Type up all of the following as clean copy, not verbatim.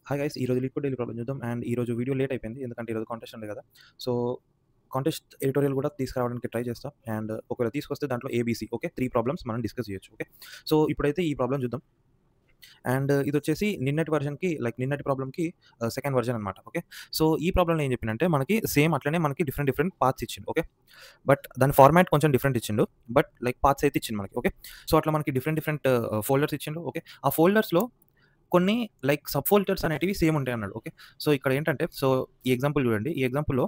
Hi guys ఈరోజు liquid daily problem చూద్దాం. And ఈరోజు వీడియో లేట్ అయిపోయింది ఎందుకంటే ఈరోజు కాంటెస్ట్ ఉంది కదా. సో కాంటెస్ట్ ఎడిటోరియల్ కూడా తీసుకురావడానికి ట్రై చేస్తాం. అండ్ ఒకవేళ తీసుకొస్తే దాంట్లో ఏబీసీ ఓకే 3 ప్రాబ్లమ్స్ మనం డిస్కస్ చేయొచ్చు. ఓకే, సో ఇప్పుడైతే ఈ ప్రాబ్లమ్ చూద్దాం. అండ్ ఇది వచ్చేసి నిన్నటి వర్షన్కి నిన్నటి ప్రాబ్లమ్కి సెకండ్ వర్జన్ అనమాట. ఓకే, సో ఈ ప్రాబ్లమ్ ఏం చెప్పిందంటే మనకి సేమ్ అట్లనే మనకి డిఫరెంట్ పార్ట్స్ ఇచ్చిండు. ఓకే, బట్ దాని ఫార్మాట్ కొంచెం డిఫరెంట్ ఇచ్చిండు, బట్ పార్ట్స్ అయితే ఇచ్చింది మనకి. ఓకే, సో అట్లా మనకి డిఫరెంట్ ఫోల్డర్స్ ఇచ్చిండు. ఓకే, ఆ ఫోల్డర్స్లో కొన్ని సబ్ ఫోల్డర్స్ అనేటివి సేమ్ ఉంటాయి అన్నాడు. ఓకే, సో ఇక్కడ ఏంటంటే సో ఈ ఎగ్జాంపుల్ చూడండి. ఈ ఎగ్జాంపుల్‌లో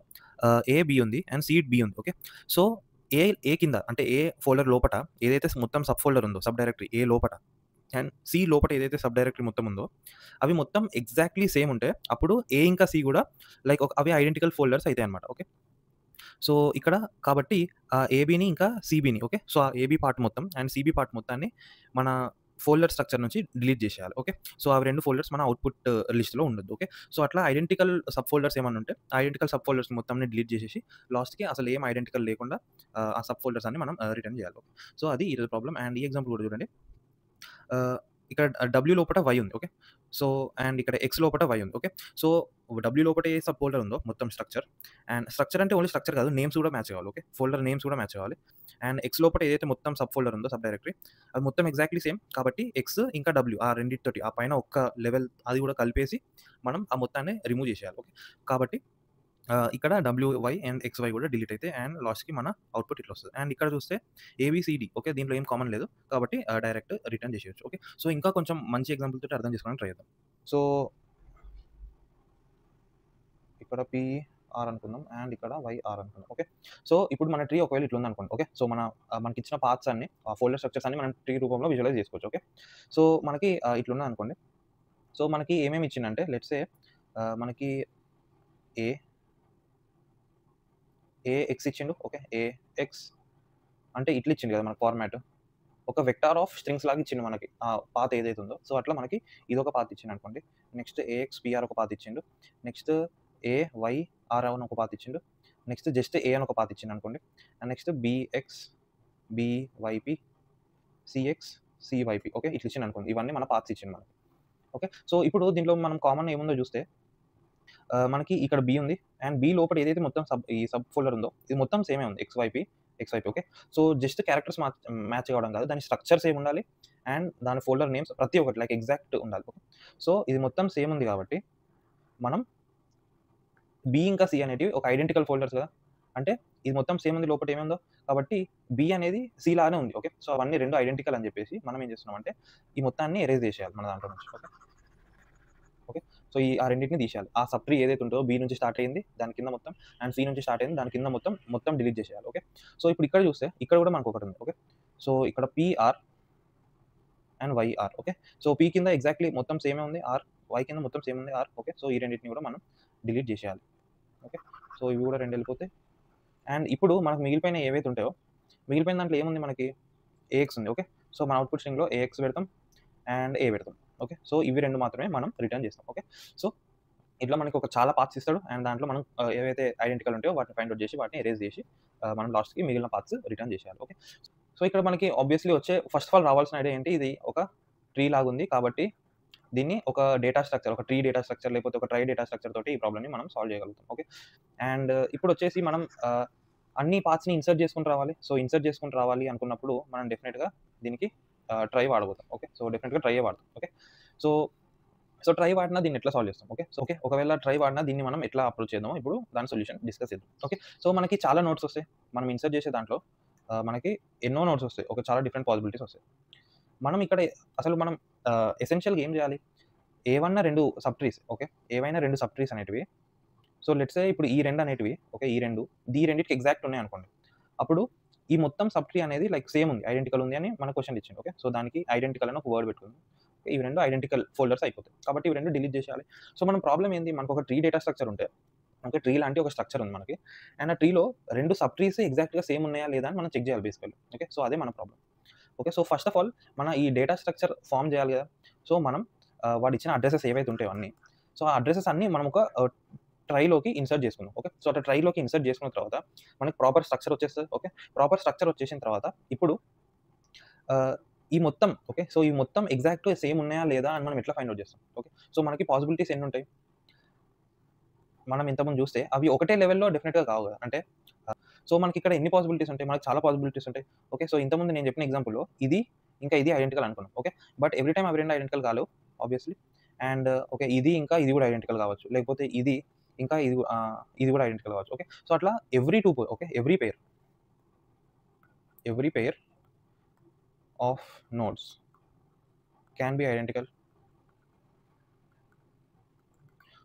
ఏ, బి ఉంది అండ్ సీడ్ బి ఉంది. ఓకే, సో ఏ కింద అంటే ఏ ఫోల్డర్ లోపట ఏదైతే మొత్తం సబ్ ఫోల్డర్ ఉందో, సబ్ డైరెక్టరీ ఏ లోపట అండ్ సి లోపట ఏదైతే సబ్ డైరెక్టరీ మొత్తం ఉందో అవి మొత్తం ఎగ్జాక్ట్‌లీ సేమ్ ఉంటే అప్పుడు ఏ ఇంకా సి కూడా అవి ఐడెంటికల్ ఫోల్డర్స్ అయితాయన్నమాట. ఓకే, సో ఇక్కడ కాబట్టి ఏబీని ఇంకా సీబీని ఓకే, సో ఆ ఏబీ పార్ట్ మొత్తం అండ్ సీబీ పార్ట్ మొత్తాన్ని మన ఫోల్డర్ స్ట్రక్చర్ నుంచి డిలీట్ చేసేయాలి. ఓకే, సో అవి 2 ఫోల్డర్స్ మన అవుట్‌పుట్ లిస్ట్‌లో ఉండొద్దు. ఓకే, సో అట్లా ఐడెంటికల్ సబ్ ఫోల్డర్స్ ఏమన్నా ఉంటే ఐడెంటికల్ సబ్ ఫోల్డర్స్ మొత్తాన్ని డిలీట్ చేసేసి లాస్ట్‌కి అసలు ఏం ఐడెంటికల్ లేకుండా ఆ సబ్ ఫోల్డర్స్ అన్ని మనం రిటర్న్ చేయాలి. ఓకే, సో అది ఈరోజు ప్రాబ్లమ్. అండ్ ఈ ఎగ్జాంపుల్ కూడా చూడండి. ఇక్కడ డబ్ల్యూ లోపట వై ఉంది. ఓకే, సో అండ్ ఇక్కడ ఎక్స్ లోపట వై ఉంది. ఓకే, సో డబ్ల్యూ లోపట ఏ సబ్ ఫోల్డర్ ఉందో మొత్తం స్ట్రక్చర్, అండ్ స్ట్రక్చర్ అంటే ఓన్లీ స్ట్రక్చర్ కాదు, నేమ్స్ కూడా మ్యాచ్ కావాలి. ఓకే, ఫోల్డర్ నేమ్స్ కూడా మ్యాచ్ కావాలి. అండ్ ఎక్స్ లోపట ఏదైతే మొత్తం సబ్ ఫోల్డర్ ఉందో సబ్ డైరెక్టరీ అది మొత్తం ఎగ్జాక్ట్లీ సేమ్ కాబట్టి ఎక్స్ ఇంకా డబ్ల్యూ ఆ రెండింటితోటి ఆ పైన ఒక్క లెవెల్ అది కూడా కలిపేసి మనం ఆ మొత్తాన్ని రిమూవ్ చేసేయాలి. ఓకే, కాబట్టి ఇక్కడ డబ్ల్యూవై అండ్ ఎక్స్‌వై కూడా డిలీట్ అయితాయి అండ్ లాస్ట్‌కి మన అవుట్‌పుట్ ఇట్లా వస్తది. అండ్ ఇక్కడ చూస్తే ఏబీసీడీ ఓకే, దీంట్లో ఏం కామన్ లేదు కాబట్టి డైరెక్ట్ రిటర్న్ చేసేయొచ్చు. ఓకే, సో ఇంకా కొంచెం మంచి ఎగ్జాంపుల్ తోటి అర్థం చేసుకోవడానికి ట్రై చేద్దాం. సో ఇక్కడ ఆర్ అనుకుందాం అండ్ ఇక్కడ వైఆర్ అనుకుందాం. ఓకే, సో ఇప్పుడు మన ట్రీ ఒకవేళ ఇట్లా ఉందనుకోండి. ఓకే, సో మనకి ఇచ్చిన పార్ట్స్ అన్ని ఆ ఫోల్డర్ స్ట్రక్చర్స్ అన్ని మనం ట్రీ రూపంలో విజువలైజ్ చేసుకోవచ్చు. ఓకే, సో మనకి ఇట్లున్నదనుకోండి. సో మనకి ఏమేమి ఇచ్చిండంటే లెట్స్ సే మనకి ఏ ఎక్స్ ఇచ్చిండు. ఓకే, ఏఎక్స్ అంటే ఇట్లా ఇచ్చిండు కదా మనకు ఫార్మాట్. ఒక వెక్టార్ ఆఫ్ స్ట్రింగ్స్ లాగా ఇచ్చిండు మనకి ఆ పాత్ ఏదైతే ఉందో. సో అట్లా మనకి ఇదొక పాత్ ఇచ్చిండు అనుకోండి. నెక్స్ట్ ఏఎక్స్ పిఆర్ ఒక పాత్ ఇచ్చిండు. నెక్స్ట్ ఏ వై ఆర్ అని ఒక పాత్ ఇచ్చిండు. నెక్స్ట్ జస్ట్ ఏ అని ఒక పాత్ ఇచ్చిండు అనుకోండి. And next BX BYP CX CYP okay, ఇట్లా ఇచ్చిండు అనుకోండి. ఇవన్నీ మన పాత్స్ ఇచ్చిండు మనకి. ఓకే, సో ఇప్పుడు దీంట్లో మనం కామన్ ఏముందో చూస్తే మనకి ఇక్కడ బి ఉంది అండ్ బి లోపల ఏదైతే మొత్తం ఈ సబ్ ఫోల్డర్ ఉందో ఇది మొత్తం సేమే ఉంది XYP okay, so just characters match కావడం కాదు, దాని స్ట్రక్చర్ సేమ్ ఉండాలి అండ్ దాని ఫోల్డర్ నేమ్స్ ప్రతి ఒక్కటి ఎగ్జాక్ట్ ఉండాలి. ఓకే, సో ఇది మొత్తం సేమ్ ఉంది కాబట్టి మనం బి ఇంకా సి అనేటివి ఒక ఐడెంటికల్ ఫోల్డర్స్ కదా, అంటే ఇది మొత్తం సేమ్ ఉంది లోపల ఏముందో కాబట్టి బి అనేది సి లానే ఉంది. ఓకే, సో అవన్నీ 2 ఐడెంటికల్ అని చెప్పేసి మనం ఏం చేస్తున్నాం అంటే ఈ మొత్తాన్ని ఎరేజ్ చేసేయాలి మన దాంట్లో నుంచి. ఓకే, ఓకే, సో ఆ రెండింటిని తీసేయాలి. ఆ సబ్ ట్రీ ఏదైతే ఉంటుందో బి నుంచి స్టార్ట్ అయింది దాని కింద మొత్తం అండ్ సి నుంచి స్టార్ట్ అయింది దాని కింద మొత్తం డిలీట్ చేసేయాలి. ఓకే, సో ఇప్పుడు ఇక్కడ చూస్తే ఇక్కడ కూడా మనకు ఒకటి ఉంది. ఓకే, సో ఇక్కడ PR and YR. Okay, so P కింద ఎగ్జాక్ట్లీ మొత్తం సేమే ఉంది ఆర్, వై కింద మొత్తం సేమ్ ఉంది ఆర్. ఓకే, సో ఈ రెండింటిని కూడా మనం డిలీట్ చేసేయాలి. ఓకే, సో ఇవి కూడా 2 వెళ్ళిపోతాయి. అండ్ ఇప్పుడు మనకు మిగిలిపోయిన ఏవైతే ఉంటాయో మిగిలిపోయిన దాంట్లో ఏముంది మనకి ఏఎక్స్ ఉంది. ఓకే, సో మన అవుట్‌పుట్ స్ట్రింగ్‌లో ఏఎక్స్ పెడతాం అండ్ ఏ పెడతాం. ఓకే, సో ఇవి 2 మాత్రమే మనం రిటర్న్ చేస్తాం. ఓకే, సో ఇట్లా మనకి ఒక చాలా పార్ట్స్ ఇస్తాడు అండ్ దాంట్లో మనం ఏవైతే ఐడెంటికల్ ఉంటాయో వాటిని ఫైండ్ అవుట్ చేసి వాటిని ఎరేజ్ చేసి మనం లాస్ట్‌కి మిగిలిన పార్ట్స్ రిటర్న్ చేసేయాలి. ఓకే, సో ఇక్కడ మనకి ఆబ్వియస్లీ ఫస్ట్ ఆఫ్ ఆల్ రావాల్సిన ఐడియా ఏంటి, ఇది ఒక ట్రీ లాగా ఉంది కాబట్టి దీన్ని ఒక డేటా స్ట్రక్చర్, ఒక ట్రీ డేటా స్ట్రక్చర్ లేకపోతే ఒక ట్రై డేటా స్ట్రక్చర్ తోటి ఈ ప్రాబ్లమ్‌ని మనం సాల్వ్ చేయగలుగుతాం. ఓకే, అండ్ ఇప్పుడు వచ్చేసి మనం అన్ని పార్ట్స్‌ని ఇన్సర్ట్ చేసుకుంటూ రావాలి. సో ఇన్సర్ట్ చేసుకుంటూ రావాలి అనుకున్నప్పుడు మనం డెఫినిట్‌గా దీనికి ట్రై వాడబోతాం. ఓకే, సో డెఫినిట్‌గా ట్రైయే వాడతాం. ఓకే, సో ట్రై వాడినా దీన్ని ఎట్లా సాల్వ్ చేస్తాం. ఓకే, ఒకవేళ ట్రై వాడినా దీన్ని మనం ఎట్లా అప్రోచ్ చేద్దామో ఇప్పుడు దాని సొల్యూషన్ డిస్కస్ చేద్దాం. ఓకే, సో మనకి చాలా నోట్స్ వస్తాయి. మనం ఇన్సర్ట్ చేసే దాంట్లో మనకి ఎన్నో నోట్స్ వస్తాయి. చాలా డిఫరెంట్ పాసిబిలిటీస్ వస్తాయి. మనం ఇక్కడ అసలు మనం ఎసెన్షియల్‌గా ఏం చేయాలి, ఏవన్నా 2 సబ్ ట్రీస్. ఓకే, ఏవైనా 2 సబ్ ట్రీస్ అనేటివి. సో లెట్స్ సే ఇప్పుడు ఈ 2 అనేటివి ఓకే, ఈ రెండిటికి ఎగ్జాక్ట్ ఉన్నాయనుకోండి. అప్పుడు ఈ మొత్తం సబ్ ట్రీ అనేది సేమ్ ఉంది, ఐడెంటికల్ ఉంది అని మన క్వెషన్ ఇచ్చిండు. ఓకే, సో దానికి ఐడెంటికల్ అని ఒక వర్డ్ పెట్టుకుందాం. ఇవి 2 ఐడెంటికల్ ఫోల్డర్స్ అయిపోతాయి. కాబట్టి ఇవి 2 డిలీట్ చేసేయాలి. సో మన ప్రాబ్లమ్ ఏంది, మనకు ఒక ట్రీ డేటా స్ట్రక్చర్ ఉంటే ఓకే, ట్రీ లాంటి ఒక స్ట్రక్చర్ ఉంది మనకి అండ్ ఆ ట్రీలో 2 సబ్ ట్రీస్ ఎగ్జాక్ట్‌గా సేమ్ ఉన్నాయా లేదా అని మనం చెక్ చేయాలి బేసికల్లీ. ఓకే, సో అదే మన problem. Okay, so first of all మన ఈ డేటా స్ట్రక్చర్ ఫార్మ్ చేయాలి కదా. సో మనం వాడిచ్చిన అడ్రెసెస్ ఏవైతే ఉంటాయో అన్నీ, సో ఆ అడ్రెసెస్ అన్నీ మనం ఒక ట్రైలోకి ఇన్సర్ట్ చేసుకుందాం. ఓకే, సో అట్లా ట్రైలోకి ఇన్సర్ట్ చేసుకున్న తర్వాత మనకి ప్రాపర్ స్ట్రక్చర్ వచ్చేస్తది. ఓకే, ప్రాపర్ స్ట్రక్చర్ వచ్చేసిన తర్వాత ఇప్పుడు ఈ మొత్తం ఓకే. సో, ఈ మొత్తం ఎగ్జాక్ట్ సేమ్ ఉన్నాయా లేదా అని మనం ఎట్లా ఫైండ్ ఔట్ చేస్తాం? ఓకే. సో, మనకి పాసిబిలిటీస్ ఎన్నుంటాయి? మనం ఇంతకుముందు చూస్తే అవి ఒకటే లెవెల్‌లో డెఫినిట్‌గా కావు కదా! అంటే సో, మనకిక్కడ ఎన్ని పాసిబిలిటీస్ ఉంటాయి? మనకు చాలా పాసిబిలిటీస్ ఉంటాయి. ఓకే. సో, ఇంతకుముందు నేను చెప్పిన ఎగ్జాంపుల్‌లో ఇది, ఇంకా ఇది ఐడెంటికల్ అనుకున్నాం. ఓకే. బట్ ఎవ్రి టైమ్ అవి 2 ఐడెంటికల్ కాలేవు ఆబ్వియస్‌లీ. And okay. ఇది ఇంకా ఇది కూడా ఐడెంటికల్ కావచ్చు. లేకపోతే ఇది ఇంకా ఇది కూడా ఐడెంటికల్ కావచ్చు. ఓకే. సో, అట్లా every pair of nodes can be identical.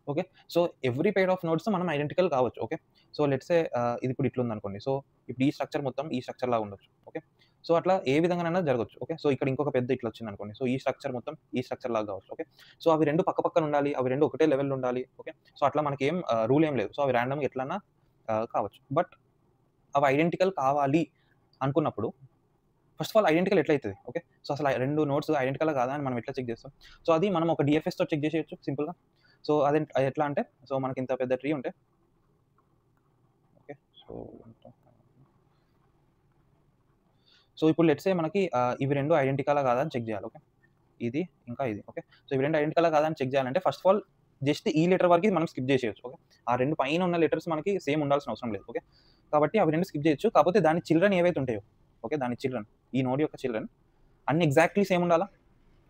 Okay. So, every pair of nodes మనం ఐడెంటికల్ కావచ్చు. ఓకే. సో, లెట్స్ సే ఇది ఇప్పుడు ఇట్లుందనుకోండి. సో, ఇప్పుడు ఈ స్ట్రక్చర్ మొత్తం ఈ స్ట్రక్చర్ లాగా ఉండొచ్చు. ఓకే. సో, అట్లా ఏ విధంగానైనా జరగొచ్చు. ఓకే. సో, ఇక్కడ ఇంకొక పెద్ద ఇట్లా వచ్చిందనుకోండి. సో, ఈ స్ట్రక్చర్ మొత్తం ఈ స్ట్రక్చర్ లాగా కావచ్చు. ఓకే. సో, అవి 2 పక్క పక్కన ఉండాలి. అవి 2 ఒకటే లెవెల్‌లో ఉండాలి. ఓకే. సో, అట్లా మనకేం రూల్ ఏం లేదు. సో, అవి రాండమ్‌గా ఎట్లన్నా కావచ్చు. బట్ అవి ఐడెంటికల్ కావాలి అనుకున్నప్పుడు ఫస్ట్ ఆఫ్ ఆల్ ఐడెంటికల్ ఎట్లయితది? ఓకే. సో, అసలు 2 నోడ్స్ ఐడెంటికలా కాదా అని మనం ఎట్లా చెక్ చేస్తాం? సో, అది మనం ఒక డీఎఫ్ఎస్‌తో చెక్ చేసేయొచ్చు సింపుల్‌గా. సో, అది ఎట్లా అంటే సో, మనకి ఇంత పెద్ద ట్రీ ఉంటే ఓకే. సో, ఇప్పుడు లెట్స్ సే మనకి ఇవి 2 ఐడెంటికలా కాదా అని చెక్ చేయాలి. ఓకే. ఇది ఇంకా ఇది. ఓకే. సో, ఇవి 2 ఐడెంటికలా కాదా అని చెక్ చేయాలంటే ఫస్ట్ ఆఫ్ ఆల్ జస్ట్ ఈ లెటర్ వరకి మనం స్కిప్ చేసేయొచ్చు. ఓకే. ఆ 2 పైన ఉన్న లెటర్స్ మనకి సేమ్ ఉండాల్సిన అవసరం లేదు. ఓకే. కాబట్టి అవి 2 స్కిప్ చేయొచ్చు. కాకపోతే దాని చిల్డ్రన్ ఏవైతే ఉంటాయో ఓకే. దాని చిల్డ్రన్ ఈ నోడ్ యొక్క చిల్డ్రన్ అన్ని ఎగ్జాక్ట్‌లీ సేమ్ ఉండాలా?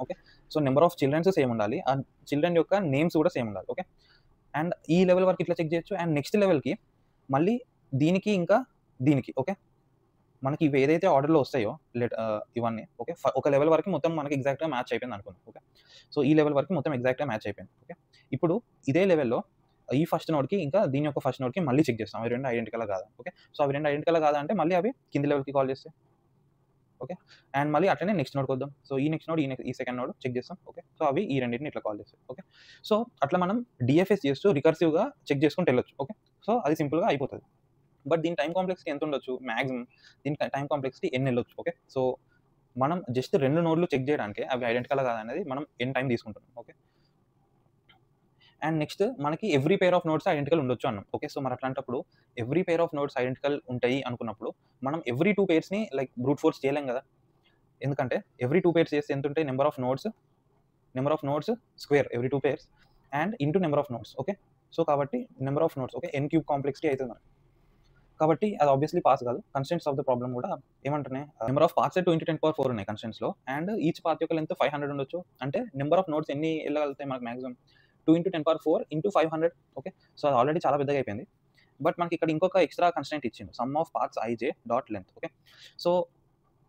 Okay. So, number of childrens same ఉండాలి. అండ్ చిల్డ్రన్ యొక్క నేమ్స్ కూడా సేమ్ ఉండాలి. ఓకే. అండ్ ఈ లెవెల్ వరకు ఇట్లా చెక్ చేయొచ్చు. అండ్ నెక్స్ట్ లెవెల్‌కి మళ్ళీ దీనికి ఇంకా దీనికి ఓకే. మనకి ఇవి ఏదైతే ఆర్డర్‌లో వస్తాయో ఇవన్నీ ఓకే. ఒక లెవెల్ వరకు మొత్తం మనకి ఎగ్జాక్ట్‌గా మ్యాచ్ అయిపోయింది అనుకుందాం. ఓకే. సో, ఈ లెవెల్ వరకు మొత్తం ఎగ్జాక్ట్‌గా మ్యాచ్ అయిపోయింది. ఓకే. ఇప్పుడు ఇదే లెవెల్‌లో ఈ ఫస్ట్ నోడ్‌కి ఇంకా దీని యొక్క ఫస్ట్ నోడ్‌కి మళ్ళీ చెక్ చేస్తాం. అవి 2 ఐడెంటికలా కాదా? ఓకే. సో, అవి 2 ఐడెంటికలా కాదా అంటే మళ్ళీ అవి కింది లెవెల్‌కి కాల్ చేస్తాయి. ఓకే. అండ్ మళ్ళీ అట్లనే నెక్స్ట్ నోడ్‌కొద్దాం. సో, ఈ నెక్స్ట్ నోడ్, ఈ సెకండ్ నోడ్ చెక్ చేస్తాం. ఓకే. సో, అవి ఈ రెండిటిని ఇట్లా కాల్ చేస్తాయి. ఓకే. సో, అట్లా మనం డీఎఫ్ఎస్ చేస్తూ రికర్సివ్‌గా చెక్ చేసుకుంటూ వెళ్ళొచ్చు. ఓకే. సో, అది సింపుల్‌గా అయిపోతది. బట్ దీని టైమ్ కాంప్లెక్సిటీ ఎంత ఉండొచ్చు? మాక్సిమం దీని టైమ్ కాంప్లెక్సిటీ ఎన్ని ఎళ్ళొచ్చు? ఓకే. సో, మనం జస్ట్ 2 నోడ్‌లు చెక్ చేయడానికే అవి ఐడెంటికలా కాదా అనేది మనం ఎన్ని టైమ్ తీసుకుంటున్నాం. ఓకే. అండ్ నెక్స్ట్ మనకి every pair of nodes identical ఉండొచ్చు అన్నాం. ఓకే. సో, మరి అట్లాంటప్పుడు every pair of nodes identical ఉంటాయి అనుకున్నప్పుడు మనం ఎవ్రి 2 పెయిర్స్‌ని లైక్ బ్రూట్ ఫోర్స్ చేయలేం కదా! ఎందుకంటే ఎవ్రి 2 పెయిర్స్ చేస్తే ఎంతుంటాయి? Number of nodes square every 2 pairs and into number of nodes. Okay. So, కాబట్టి number of nodes okay. n cube complexity అయితది మనకి. కాబట్టి అది ఆబ్వియస్‌లీ పాస్ కాదు. కన్‌స్ట్రెయింట్స్ ఆఫ్ ద ప్రాబ్లమ్ కూడా ఏమంటున్నాయి? నంబర్ ఆఫ్ పార్ట్స్ 2 × 10⁴ ఉన్నాయి కన్‌స్ట్రెయింట్స్‌లో. అండ్ ఈచ్ పాత్ యొక్క length 500 ఉండొచ్చు. అంటే నంబర్ ఆఫ్ నోడ్స్ ఎన్ని ఎళ్ళగలుగుతాయి మనకు మాక్సిమం? 2 × 10⁴ × 500 ఓకే. సో, అది ఆల్రెడీ చాలా పెద్దగా అయిపోయింది. బట్ మనకి ఇక్కడ ఇంకొక ఎక్స్‌ట్రా కన్‌స్ట్రెయింట్ ఇచ్చిండు. Some of parts IJ dot length okay. So,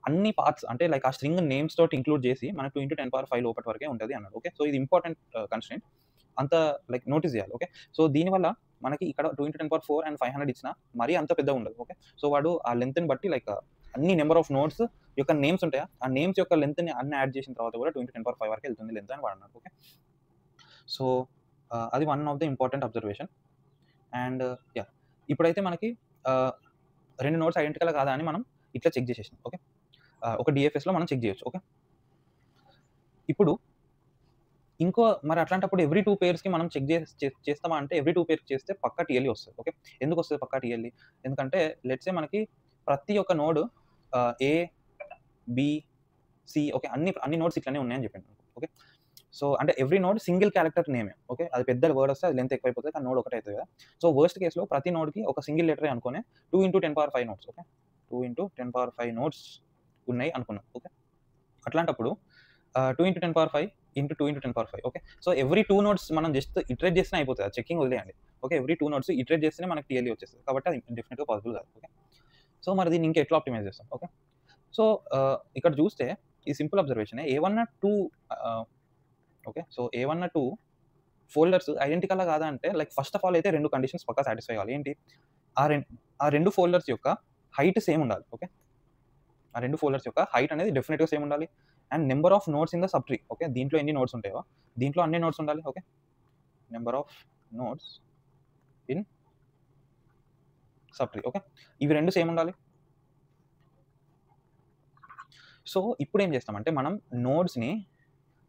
అన్ని పార్ట్స్ అంటే లైక్ ఆ స్ట్రింగ్ నేమ్స్ తోటి ఇంక్లూడ్ చేసి మనకు 2 × 10⁵ లోపటి వరకే ఉంటది అన్నాడు. ఓకే. సో, ఇది ఇంపార్టెంట్ కన్‌స్ట్రెయింట్. అంత లైక్ నోటీస్ చేయాలి. ఓకే. సో, దీనివల్ల మనకి ఇక్కడ 2 × 10⁴ అండ్ 500 ఇచ్చినా మరీ అంత పెద్దగా ఉండదు. ఓకే. సో, వాడు ఆ లెంగ్త్‌ని బట్టి లైక్ అన్ని నంబర్ ఆఫ్ నోడ్స్ యొక్క నేమ్స్ ఉంటాయా? ఆ నేమ్స్ యొక్క లెంగ్త్‌ని అన్ని యాడ్ చేసిన తర్వాత కూడా 2 × 10⁵ వరకు వెళ్తుంది లెంగ్త్ అని వాడు అన్నాడు. ఓకే. సో, అది one of the important observation. And yeah! ఇప్పుడైతే మనకి 2 నోడ్స్ ఐడెంటికలా కాదా అని మనం ఇట్లా చెక్ చేసేసాం. ఓకే. ఒక డీఎఫ్ఎస్‌లో మనం చెక్ చేయొచ్చు. ఓకే. ఇప్పుడు మరి అట్లాంటప్పుడు ఎవ్రి 2 పెయిర్స్‌కి మనం చెక్ చేస్తామా అంటే ఎవ్రి 2 పెయిర్స్ చేస్తే పక్కా టీఎల్ఈ వస్తది. ఓకే. ఎందుకొస్తది పక్కా టీఎల్ఈ? ఎందుకంటే లెట్స్ సే మనకి ప్రతి ఒక్క node A, B, C okay. అన్ని నోడ్స్ ఇట్లనే ఉన్నాయని చెప్పాను. ఓకే. సో, అంటే ఎవ్రి నోడ్ సింగిల్ క్యారెక్టర్ నేమే. ఓకే. అది పెద్ద వర్డ్ వస్తే అది లెంగ్త్ ఎక్కువైపోతది. కానీ నోడ్ ఒకటే అయితది కదా! సో, వర్స్ట్ కేస్‌లో ప్రతి నోడ్‌కి ఒక సింగిల్ లెటరే అనుకోని 2 × 10⁵ నోడ్స్ ఓకే. 2 × 10⁵ నోడ్స్ ఉన్నాయి అనుకున్నాం. ఓకే. అట్లాంటప్పుడు 2 × 10⁵ into 2 × 10⁵ okay. So, every 2 nodes మనం జస్ట్ ఇటరేట్ చేసినా అయిపోతది. అది చెకింగ్ వదిలేయండి. ఓకే. ఎవ్రి 2 నోడ్స్ ఇటరేట్ చేస్తేనే మనకి టీఎల్ఈ వచ్చేస్తది. కాబట్టి అది డెఫినిట్‌గా పాసిబుల్ కాదు. ఓకే. సో, మరి దీన్ని ఇంకా ఎట్లా ఆప్టిమైజ్ చేస్తాం? ఓకే. సో, ఇక్కడ చూస్తే ఈ సింపుల్ అబ్జర్వేషనే ఏవన్నా 2 ఓకే. సో, ఏవన్నా 2 ఫోల్డర్స్ ఐడెంటికలా కాదా అంటే లైక్ ఫస్ట్ ఆఫ్ ఆల్ అయితే 2 కండిషన్స్ పక్కా సాటిస్ఫై కావాలి. ఏంటి? ఆ 2 ఫోల్డర్స్ యొక్క హైట్ సేమ్ ఉండాలి. ఓకే. ఆ 2 ఫోల్డర్స్ యొక్క హైట్ అనేది డెఫినిట్‌గా సేమ్ ఉండాలి. And number of nodes in the sub tree okay. దీంట్లో ఎన్ని నోడ్స్ ఉంటాయో దీంట్లో అన్ని నోడ్స్ ఉండాలి. Okay. Number of nodes in sub tree okay. ఇవి 2 సేమ్ ఉండాలి. సో, ఇప్పుడేం చేస్తామంటే మనం నోడ్స్‌ని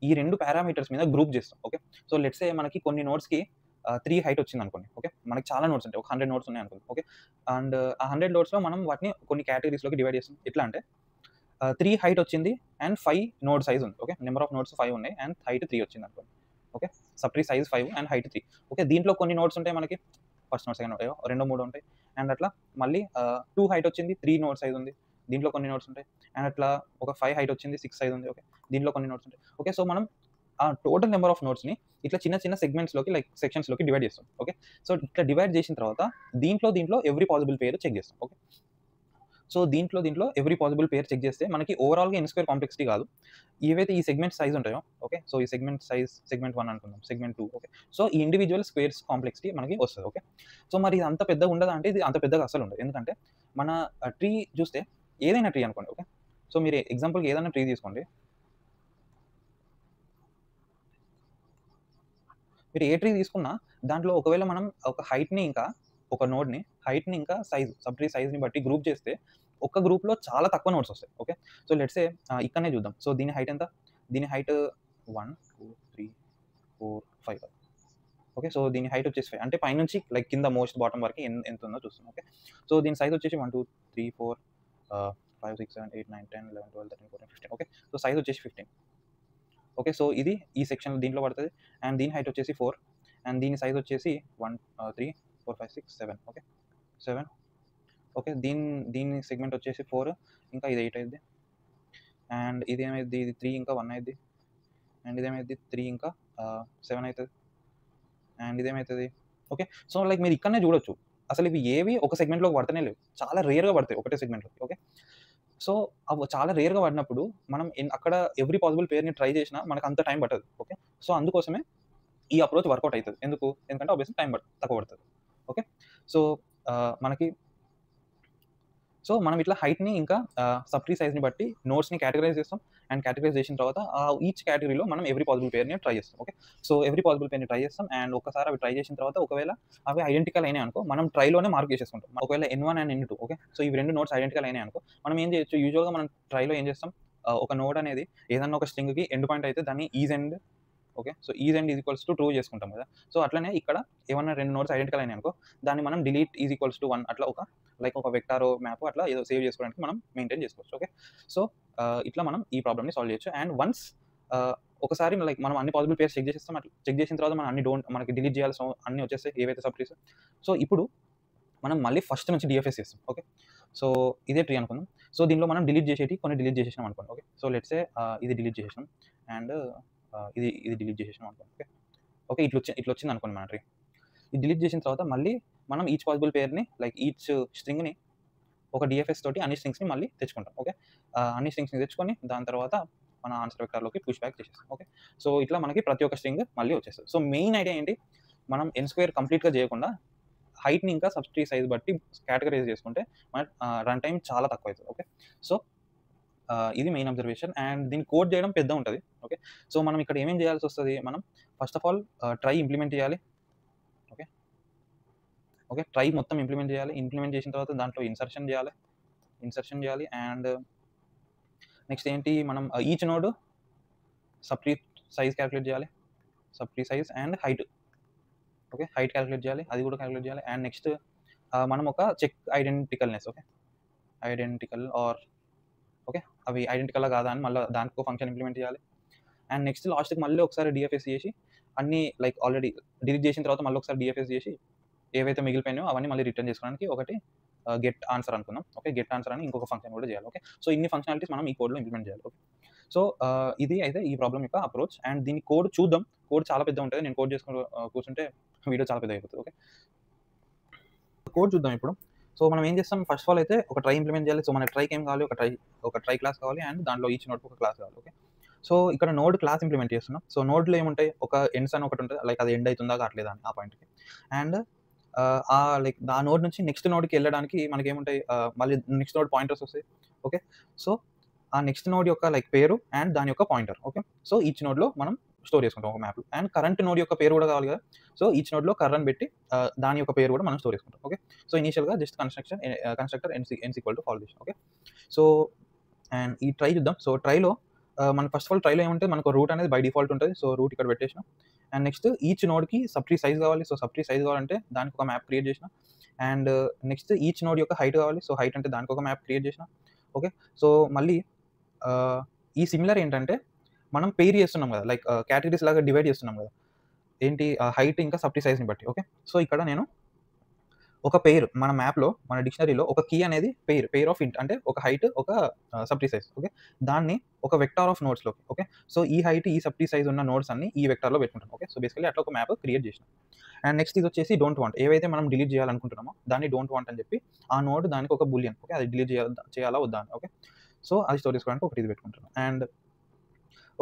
ఈ 2 పారామీటర్స్ మీద గ్రూప్ చేస్తాం. ఓకే. సో, లెట్స్ సే మనకి కొన్ని నోడ్స్‌కి 3 హైట్ వచ్చిందనుకోండి. ఓకే. మనకి చాలా నోడ్స్ ఉంటాయి. ఒక 100 నోడ్స్ ఉన్నాయనుకోండి. ఓకే. అండ్ ఆ 100 నోడ్స్‌లో మనం వాటిని కొన్ని కేటగరీస్‌లోకి డివైడ్ చేస్తాం. ఎట్లా అంటే 3 హైట్ వచ్చింది అండ్ 5 నోడ్ సైజ్ ఉంది. ఓకే, నెంబర్ ఆఫ్ నోడ్స్ 5 ఉన్నాయి అండ్ హైట్ 3 వచ్చింది అనుకోండి. Okay, sub tree size 5 and height 3. Okay, దీంట్లో కొన్ని నోడ్స్ ఉంటాయి మనకి, ఫస్ట్ నోడ్, సెకండ్ నోడ్, రెండో మూడో ఉంటాయి. అండ్ అట్లా మళ్ళీ 2 హైట్ వచ్చింది, 3 నోడ్ సైజ్ ఉంది, దీంట్లో కొన్ని నోట్స్ ఉంటాయి. అండ్ అట్లా ఒక 5 హైట్ వచ్చింది, 6 సైజ్ ఉంది. ఓకే, దీంట్లో కొన్ని నోట్స్ ఉంటాయి. ఓకే, సో మనం ఆ టోటల్ నెంబర్ ఆఫ్ నోట్స్ని ఇట్లా చిన్న చిన్న సెగ్మెంట్స్లోకి లైక్ సెక్షన్స్లోకి డివైడ్ చేస్తాం. ఓకే, సో ఇట్లా డివైడ్ చేసిన తర్వాత దీంట్లో ఎవ్రీ పాసిబుల్ పేరు చెక్ చేస్తాం. ఓకే, సో దీంట్లో ఎవ్రీ పాసిబుల్ పేర్ చెక్ చేస్తే మనకి ఓవరాల్గా ఎన్ స్క్వేర్ కాంప్లెక్సిటీ కాదు, ఏవైతే ఈ సెగ్మెంట్ సైజ్ ఉంటాయో. ఓకే, సో ఈ సెగ్మెంట్ సైజ్ సెగ్మెంట్ 1 అనుకుందాం, సెగ్మెంట్ 2. ఓకే, సో ఈ ఇండివిజువల్ స్క్వేర్స్ కాంప్లెక్సిటీ మనకి వస్తుంది. ఓకే, సో మరి ఇది అంత పెద్దగా ఉండదా అంటే ఇది అంత పెద్దగా అసలు ఉండదు. ఎందుకంటే మన ట్రీ చూస్తే ఏదైనా ట్రీ అనుకోండి. ఓకే, సో మీరు ఎగ్జాంపుల్కి ఏదైనా ట్రీ తీసుకోండి, మీరు ఏ ట్రీ తీసుకున్నా దాంట్లో ఒకవేళ మనం ఒక హైట్ని ఇంకా ఒక నోడ్ని హైట్ని ఇంకా సైజ్ సబ్ ట్రీ సైజ్ని బట్టి గ్రూప్ చేస్తే ఒక గ్రూప్లో చాలా తక్కువ నోట్స్ వస్తాయి. ఓకే, సో లెట్స్ సే ఇక్కడనే చూద్దాం. సో దీని హైట్ ఎంత, దీని హైట్ 1 2 3 4 5. ఓకే, సో దీని హైట్ వచ్చేసి 5, అంటే పైనుంచి లైక్ కింద మోస్ట్ బాటమ్ వరకు ఎంత ఉందో చూస్తున్నాం. ఓకే, సో దీని సైజ్ వచ్చేసి 1 2 3 4 5 6 7 8 9 10 11 12 13 14 15. ఓకే, సో సైజ్ వచ్చేసి 15. ఓకే, సో ఇది ఈ సెక్షన్ దీంట్లో పడుతుంది. అండ్ దీని హైట్ వచ్చేసి 4 అండ్ దీని సైజ్ వచ్చేసి 1 3 4 5 6 7. ఓకే, 7. ఓకే, దీని సెగ్మెంట్ వచ్చేసి 4 ఇంకా ఇది 8 అయింది. అండ్ ఇది ఏమైంది, ఇది 3 ఇంకా 1 అయింది. అండ్ ఇదేమైంది 3 ఇంకా 7 అవుతుంది. అండ్ ఇదేమవుతుంది. ఓకే, సో లైక్ మీరు ఇక్కడనే చూడొచ్చు అసలు ఇవి ఏవి ఒక సెగ్మెంట్లోకి పడతనే లేవు, చాలా రేర్గా పడతాయి ఒకటే సెగ్మెంట్లోకి. ఓకే, సో అవి చాలా రేర్గా పడినప్పుడు మనం అక్కడ ఎవ్రీ పాసిబుల్ పేర్ని ట్రై చేసినా మనకు అంత టైం పట్టదు. ఓకే, సో అందుకోసమే ఈ అప్రోచ్ వర్కౌట్ అవుతుంది. ఎందుకంటే ఆబ్వియస్లీ టైం తక్కువ పడుతుంది. ఓకే, సో మనకి మనం ఇట్లా హైట్ని ఇంకా సబ్ ట్రీ సైజ్ని బట్టి నోట్స్ని కేటగరైజ్ చేస్తాం. అండ్ కేటగరైజ్ చేసిన తర్వాత ఈచ్ కేటగిరీలో మనం ఎవ్రీ పాసిబుల్ పేర్ని ట్రై చేస్తాం. Okay, so every possible Perni try చేస్తాం. అండ్ ఒకసారి అవి ట్రై చేసిన తర్వాత ఒకవేళ అవి ఐడెంటికల్ అయినాయి అనుకో మనం ట్రైలోనే మార్క్ చేసేసుకుంటాం. ఒకవేళ N1 and N2. Okay, so ఇవి రెండు నోట్స్ ఐడెంటికల్ అయినాయి అనుకో మనం ఏం చేయొచ్చు, యూజువల్గా మనం ట్రైలో ఏం చేస్తాం, ఒక నోడ్ అనేది ఏదన్నా ఒక స్ట్రింగ్కి ఎండ్ పాయింట్ అయితే దాన్ని is end. Okay, so is end is equals to true చేసుకుంటాం కదా. సో అట్లనే ఇక్కడ ఏమన్నా రెండు నోట్స్ ఐడెంటికల్ అయినాయి అనుకో దాన్ని మనం డిలీట్ ఈజ్ ఈక్వల్స్ టు 1 అట్లా ఒక వెక్టారో మ్యాప్ అట్లా ఏదో సేవ్ చేసుకోవడానికి మనం మెయింటైన్ చేసుకోవచ్చు. ఓకే, సో ఇట్లా మనం ఈ ప్రాబ్లమ్ని సాల్వ్ చేయొచ్చు. అండ్ వన్స్ ఒకసారి లైక్ మనం అన్ని పాసిబుల్ పేర్స్ చెక్ చేసేస్తాం. అట్లా చెక్ చేసిన తర్వాత మనం మనకి డిలీట్ చేయాల్సిన అన్ని వచ్చేస్తాయి ఏవైతే సబ్ ట్రీస్. సో ఇప్పుడు మనం మళ్ళీ ఫస్ట్ నుంచి డిఎఫ్ఎస్ చేస్తాం. ఓకే, సో ఇదే ట్రీ అనుకుందాం. సో దీనిలో మనం డిలీట్ చేసేటి కొన్ని డిలీట్ చేసేసినాం అనుకోండి. ఓకే, సో లెట్స్ సే ఇది డిలీట్ చేసేసినాం అండ్ ఇది డిలీట్ చేసేసినాం అనుకోండి. ఓకే, ఓకే ఇట్లా వచ్చింది అనుకోండి మన ట్రీ. ఇది డిలీట్ చేసిన తర్వాత మళ్ళీ మనం ఈచ్ పాసిబుల్ పేర్ని లైక్ ఈచ్ స్ట్రింగ్ని ఒక డిఎఫ్ఎస్ తోటి అన్ని స్ట్రింగ్స్ని మళ్ళీ తెచ్చుకుంటాం. ఓకే, అన్ని స్ట్రింగ్స్ని తెచ్చుకొని దాని తర్వాత మన ఆన్సర్ వెక్టార్లోకి పుష్ బ్యాక్ చేసేస్తాం. ఓకే, సో ఇట్లా మనకి ప్రతి ఒక్క స్ట్రింగ్ మళ్ళీ వచ్చేస్తుంది. సో మెయిన్ ఐడియా ఏంటి, మనం ఎన్ స్క్వేర్ కంప్లీట్గా చేయకుండా హైట్ని ఇంకా సబ్ ట్రీ సైజ్ బట్టి కేటగరైజ్ చేసుకుంటే మన రన్ టైం చాలా తక్కువ అవుతుంది. ఓకే, సో ఇది మెయిన్ అబ్జర్వేషన్. అండ్ దీన్ని కోడ్ చేయడం పెద్ద ఉంటుంది. ఓకే, సో మనం ఇక్కడ ఏమేం చేయాల్సి వస్తుంది, మనం first of all trie implement చేయాలి. ఓకే, ఓకే ట్రై మొత్తం ఇంప్లిమెంట్ చేయాలి. ఇంప్లిమెంట్ చేసిన తర్వాత దాంట్లో ఇన్సర్షన్ చేయాలి. అండ్ నెక్స్ట్ ఏంటి, మనం each node sub tree size calculate చేయాలి, sub tree size and height. Okay, height calculate చేయాలి, అది కూడా క్యాలిక్యులేట్ చేయాలి. అండ్ నెక్స్ట్ మనం ఒక check identicalness. Okay, identical or okay అవి ఐడెంటికల్గా కాదా అని మళ్ళీ దానికి ఒక ఫంక్షన్ ఇంప్లిమెంట్ చేయాలి. అండ్ నెక్స్ట్ లాస్ట్కి మళ్ళీ ఒకసారి డిఎఫ్ఎస్ చేసి అన్ని లైక్ ఆల్రెడీ డిలీట్ చేసిన తర్వాత మళ్ళీ ఒకసారి డిఎఫ్ఎస్ చేసి ఏవైతే మిగిలిపోయినాయో అవన్నీ మళ్ళీ రిటర్న్ చేసుకోవడానికి ఒకటి గెట్ ఆన్సర్ అనుకుందాం. ఓకే, గెట్ ఆన్సర్ అని ఇంకొక ఫంక్షన్ కూడా చేయాలి. ఓకే, సో ఇన్ని ఫంక్షనాలిటీస్ మనం ఈ కోడ్లో ఇంప్లిమెంట్ చేయాలి. ఓకే, సో ఇది అయితే ఈ ప్రాబ్లం యొక్క అప్రోచ్. అండ్ దీని కోడ్ చూద్దాం. కోడ్ చాలా పెద్ద ఉంటుంది, నేను కోడ్ చేసుకుని కూర్చుంటే వీడియో చాలా పెద్ద అయిపోతుంది. ఓకే, కోడ్ చూద్దాం ఇప్పుడు. సో మనం ఏం చేస్తాం, ఫస్ట్ ఆఫ్ ఆల్ అయితే ఒక ట్రై ఇంప్లిమెంట్ చేయాలి. సో మన ట్రైకి ఏం కావాలి, ఒక ట్రై క్లాస్ కావాలి అండ్ దాంట్లో ఈచ్ నోడ్ ఒక క్లాస్ కావాలి. ఓకే, సో ఇక్కడ నోడ్ క్లాస్ ఇంప్లిమెంట్ చేస్తున్నాం. సో నోడ్లో ఏముంటాయి, ఒక ఎండ్స్ అని ఒకటి ఉంటుంది, లైక్ అది ఎండ్ అవుతుందా కావట్లేదా అని ఆ పాయింట్కి. అండ్ లైక్ ఆ నోడ్ నుంచి నెక్స్ట్ నోడ్కి వెళ్ళడానికి మనకి ఏముంటాయి, మళ్ళీ నెక్స్ట్ నోడ్ పాయింటర్స్ వస్తాయి. ఓకే, సో ఆ నెక్స్ట్ నోడ్ యొక్క లైక్ పేరు అండ్ దాని యొక్క పాయింటర్. ఓకే, సో ఈచ్ నోడ్లో మనం స్టోర్ చేసుకుంటాం ఒక మ్యాప్. అండ్ కరెంట్ నోడ్ యొక్క పేరు కూడా కావాలి కదా, సో ఈచ్ నోడ్లో కర్రన్ పెట్టి దాని యొక్క పేరు కూడా మనం స్టోర్ చేసుకుంటాం. ఓకే, సో ఇనిషియల్గా just constructor ans equal to false చేసాం. ఓకే, సో అండ్ ఈ ట్రై చూద్దాం. సో ట్రైలో మన ఫస్ట్ ఆఫ్ ఆల్ ట్రైలో ఏమంటే మనకు రూట్ అనేది బై డిఫాల్ట్ ఉంటుంది. సో రూట్ ఇక్కడ పెట్టేసినాం. అండ్ నెక్స్ట్ ఈచ్ నోడ్కి సబ్ ట్రీ సైజ్ కావాలి. సో సబ్ ట్రీ సైజ్ కావాలంటే దానికి ఒక మ్యాప్ క్రియేట్ చేసిన. అండ్ నెక్స్ట్ ఈచ్ నోడ్ యొక్క హైట్ కావాలి. సో హైట్ అంటే దానికి ఒక మ్యాప్ క్రియేట్ చేసిన. ఓకే, సో మళ్ళీ ఈ సిమిలర్ ఏంటంటే మనం పెయిర్ చేస్తున్నాం కదా, లైక్ కేటగిరీస్ లాగా డివైడ్ చేస్తున్నాం కదా, ఏంటి హైట్ ఇంకా సబ్టీ సైజ్ని బట్టి. ఓకే, సో ఇక్కడ నేను ఒక పెయిర్ మన మ్యాప్లో మన డిక్షనరీలో ఒక కీ అనేది పెయిర్ ఆఫ్ ఇంట్ అంటే ఒక హైట్ ఒక సబ్టీ సైజ్. ఓకే, దాన్ని ఒక వెక్టార్ ఆఫ్ నోడ్స్లోకి. ఓకే, సో ఈ హైట్ ఈ సబ్టీ సైజ్ ఉన్న నోడ్స్ అన్ని ఈ వెక్టార్లో పెట్టుకుంటాం. ఓకే, సో బేసికలీ అట్లా ఒక మ్యాప్ క్రియేట్ చేసినాం. అండ్ నెక్స్ట్ ఇది వచ్చేసి డోంట్ వాంట్, ఏవైతే మనం డిలీట్ చేయాలనుకుంటున్నామో దాన్ని డోంట్ వాంట్ అని చెప్పి ఆ నోడ్ దానికి ఒక బులియన్. ఓకే, అది డిలీట్ చేయాలా వద్దా అని. ఓకే, సో అది స్టోర్ చేసుకోవడానికి ఒకటి ఇది పెట్టుకుంటున్నాం. అండ్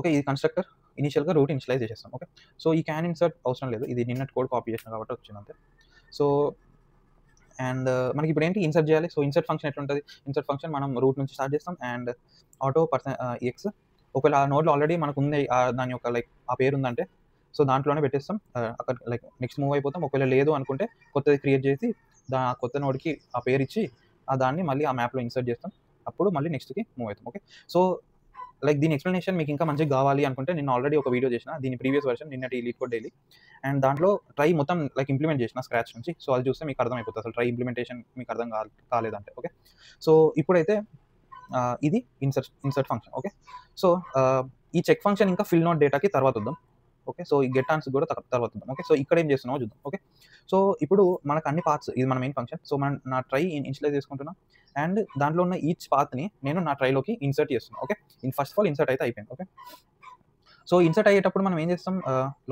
ఓకే, ఇది కన్స్ట్రక్టర్ ఇనిషియల్గా రూట్ ఇనిషియలైజ్ చేసేస్తాం. ఓకే, సో ఈ క్యాన్ ఇన్సర్ట్ అవసరం లేదు, ఇది నిన్నటి కోడ్ కాపీ చేసిన కాబట్టి వచ్చింది అంతే. సో అండ్ మనకి ఇప్పుడు ఏంటి ఇన్సర్ట్ చేయాలి. సో ఇన్సర్ట్ ఫంక్షన్ ఎట్లుంటుంది, ఇన్సర్ట్ ఫంక్షన్ మనం రూట్ నుంచి స్టార్ట్ చేస్తాం. అండ్ ఆటో ఎక్స్ ఒకవేళ ఆ నోడ్లో ఆల్రెడీ మనకు ఉంది దాని యొక్క లైక్ ఆ పేరు ఉందంటే సో దాంట్లోనే పెట్టేస్తాం. అక్కడ లైక్ నెక్స్ట్ మూవ్ అయిపోతాం. ఒకవేళ లేదు అనుకుంటే కొత్తది క్రియేట్ చేసి కొత్త నోడ్కి ఆ పేరు ఇచ్చి దాన్ని మళ్ళీ ఆ మ్యాప్లో ఇన్సర్ట్ చేస్తాం. అప్పుడు మళ్ళీ నెక్స్ట్కి మూవ్ అవుతాం. ఓకే, సో లైక్ దీని ఎక్స్ప్లెనేషన్ మీకు ఇంకా మంచిగా కావాలి అనుకుంటే నేను ఆల్రెడీ ఒక వీడియో చేసిన, దీని ప్రీవియస్ వర్షన్ నిన్నటి లీడ్ కోడ్ డైలీ. అండ్ దాంట్లో ట్రై మొత్తం లైక్ ఇంప్లిమెంట్ చేసిన స్క్రాచ్ నుంచి. సో అది చూస్తే మీకు అర్థమైపోతుంది అసలు ట్రై ఇంప్లిమెంటేషన్ మీకు అర్థం కాలేదంటే. ఓకే, సో ఇప్పుడైతే ఇది ఇన్సర్ట్ ఫంక్షన్. ఓకే, సో ఈ చెక్ ఫంక్షన్ ఇంకా ఫిల్ నోట్ డేటాకి తర్వాత వద్దాం. ఓకే, సో ఈ గెట్ ఆన్సర్ కూడా తర్వాత వద్దాం. ఓకే, సో ఇక్కడ ఏం చేస్తున్నామో చూద్దాం. ఓకే, సో ఇప్పుడు మనకు అన్ని పార్ట్స్, ఇది మన మెయిన్ ఫంక్షన్. సో మనం నా ట్రై ఇనిషియలైజ్ చేసుకుంటున్నా అండ్ దాంట్లో ఉన్న ఈచ్ పాత్ని నేను నా ట్రైలోకి ఇన్సర్ట్ చేస్తున్నాను. Okay, first of all insert అయితే అయిపోయింది. ఓకే, సో ఇన్సర్ట్ అయ్యేటప్పుడు మనం ఏం చేస్తాం,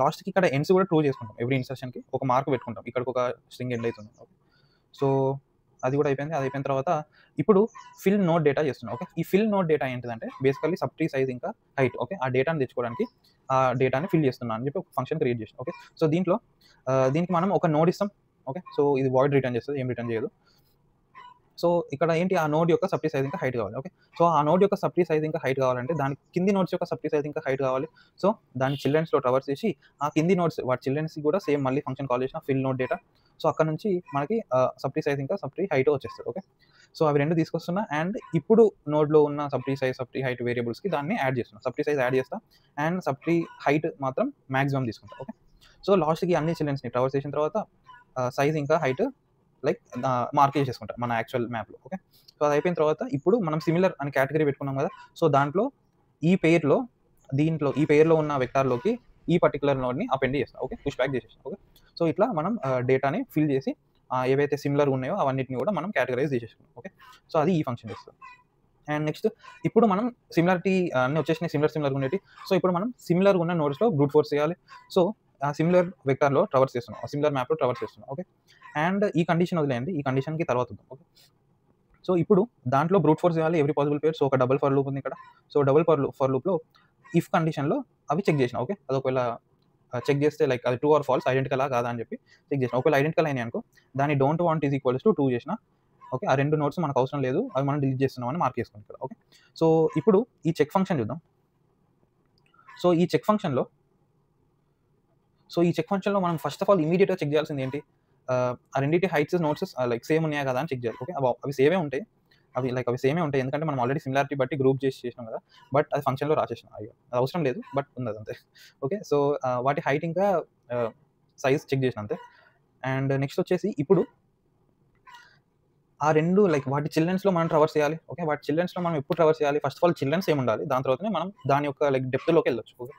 లాస్ట్కి ఇక్కడ ఎండ్స్ కూడా ట్రూ చేసుకుంటాం. ఎవ్రీ ఇన్సర్షన్కి ఒక మార్క్ పెట్టుకుంటాం, ఇక్కడికి ఒక స్ట్రింగ్ ఎండ్ అవుతుంది. ఓకే, సో అది కూడా అయిపోయింది. అది అయిపోయిన తర్వాత ఇప్పుడు ఫిల్ నోట్ డేటా చేస్తున్నాం. ఓకే, ఈ ఫిల్ నోట్ డేటా ఏంటిదంటే బేసికల్లీ సబ్ట్రీ సైజ్ ఇంకా హైట్. ఓకే, ఆ డేటాని తెచ్చుకోవడానికి ఆ డేటాని ఫిల్ చేస్తున్నాను అని చెప్పి ఒక ఫంక్షన్ క్రియేట్ చేసాం. ఓకే, సో దీనికి మనం ఒక నోడ్ ఇస్తాం. ఓకే, సో ఇది వాయిడ్ రిటర్న్ చేస్తుంది, ఏం రిటర్న్ చేయదు. సో ఇక్కడ ఏంటి ఆ నోడ్ యొక్క సబ్ట్రీ సైజ్ ఇంకా హైట్ కావాలి. ఓకే, సో ఆ నోడ్ యొక్క సబ్ట్రీ సైజ్ ఇంకా హైట్ కావాలంటే దాని కింది నోడ్స్ యొక్క సబ్ట్రీ సైజ్ ఇంకా హైట్ కావాలి. సో దాని చిల్డ్రన్స్లో ట్రావర్స్ చేసి ఆ కింది నోడ్స్ వాటి చిల్డ్రన్స్కి కూడా సేమ్ మళ్ళీ ఫంక్షన్ కాల్ చేసిన ఫిల్ నోట్ డేటా. సో అక్కడ నుంచి మనకి సబ్ట్రీ సైజ్ ఇంకా సబ్ట్రీ హైట్ వచ్చేస్తుంది. ఓకే, సో అవి రెండు తీసుకొస్తున్నా అండ్ ఇప్పుడు నోడ్లో ఉన్న సబ్ట్రీ సైజ్ సబ్ట్రీ హైట్ వేరియబుల్స్కి దాన్ని యాడ్ చేస్తున్నా. సబ్ట్రీ సైజ్ యాడ్ చేస్తా అండ్ సబ్ట్రీ హైట్ మాత్రం మ్యాక్సిమం తీసుకుంటా. ఓకే, సో లాస్ట్కి అన్ని చిల్డ్రన్స్ని ట్రావర్స్ చేసిన తర్వాత సైజ్ ఇంకా హైట్ లైక్ మార్క్ చేసేసుకుంటాం మన యాక్చువల్ మ్యాప్లో. ఓకే, సో అది అయిపోయిన తర్వాత ఇప్పుడు మనం సిమిలర్ అని కేటగిరీ పెట్టుకున్నాం కదా, సో దాంట్లో ఈ పేర్లో ఉన్న వెక్టార్లోకి ఈ పర్టికులర్ నోడ్ని అపెండ్ చేస్తాం. ఓకే, పుష్ బ్యాక్ చేసేస్తాం. ఓకే, సో ఇట్లా మనం డేటాని ఫిల్ చేసి ఏవైతే సిమిలర్ ఉన్నాయో అవన్నిటిని కూడా మనం కేటగరైజ్ చేసేసుకున్నాం. ఓకే, సో అది ఈ ఫంక్షన్ చేస్తాం. అండ్ నెక్స్ట్ ఇప్పుడు మనం సిమిలారిటీ అన్నీ వచ్చేసినాయి, సిమిలర్ ఉండేవి. సో ఇప్పుడు మనం సిమిలర్ ఉన్న నోడ్స్లో బ్రూట్ ఫోర్స్ చేయాలి. సో ఆ సిమిలర్ వెక్టార్లో ట్రావర్స్ చేస్తున్నాం, సిమిలర్ మ్యాప్లో ట్రావర్స్ చేస్తున్నాం. ఓకే, అండ్ ఈ కండిషన్ వదిలేయండి, ఈ కండిషన్కి తర్వాత వద్దాం. ఓకే, సో ఇప్పుడు దాంట్లో బ్రూట్ ఫోర్స్ చేయాలి ఎవ్రీ పాసిబుల్ పేర్. సో ఒక డబుల్ ఫర్ లూప్ ఉంది ఇక్కడ. సో డబుల్ ఫర్ లూప్లో ఇఫ్ కండిషన్లో అవి చెక్ చేసిన. ఓకే, అది ఒకవేళ చెక్ చేస్తే లైక్ అది ట్రూ ఆర్ ఫాల్స్ ఐడెంటికలా కాదా అని చెప్పి చెక్ చేసిన. ఒకవేళ ఐడెంటికల్ అయినాయి అనుకో దాన్ని don't want is equals to 2 చేసిన. ఓకే, ఆ రెండు నోట్స్ మనకు అవసరం లేదు, అవి మనం డిలీట్ చేస్తున్నామని మార్క్ చేసుకుని ఇక్కడ. ఓకే, సో ఇప్పుడు ఈ చెక్ ఫంక్షన్ చూద్దాం. సో ఈ చెక్ ఫంక్షన్లో మనం ఫస్ట్ ఆఫ్ ఆల్ ఇమీడియట్గా చెక్ చేయాల్సింది ఏంటి, ఆ రెండింటి హైట్స్ నోట్స్ లైక్ సేమ్ ఉన్నాయా కదా అని చెక్ చేయాలి. ఓకే, అవి సేమే ఉంటాయి, అవి సేమే ఉంటాయి ఎందుకంటే మనం ఆల్రెడీ సిమిలారిటీ బట్టి గ్రూప్ చేసినాం కదా. బట్ అది ఫంక్షన్లో రాసేసినాం, అయ్యో అది అవసరం లేదు బట్ ఉంది అంతే. ఓకే, సో వాటి హైట్ ఇంకా సైజ్ చెక్ చేసిన అంతే. అండ్ నెక్స్ట్ వచ్చేసి ఇప్పుడు ఆ రెండు లైక్ వాటి చిల్డ్రన్స్లో మనం ట్రావర్స్ చేయాలి. ఓకే, వాటి చిల్డ్రన్స్లో మనం ఎప్పుడు ట్రావర్స్ చేయాలి, ఫస్ట్ ఆఫ్ ఆల్ చిల్డ్రన్స్ ఏమి ఉండాలి, దాని తర్వాతనే మనం దాని యొక్క లైక్ డెప్త్లోకి వెళ్ళొచ్చు. ఓకే,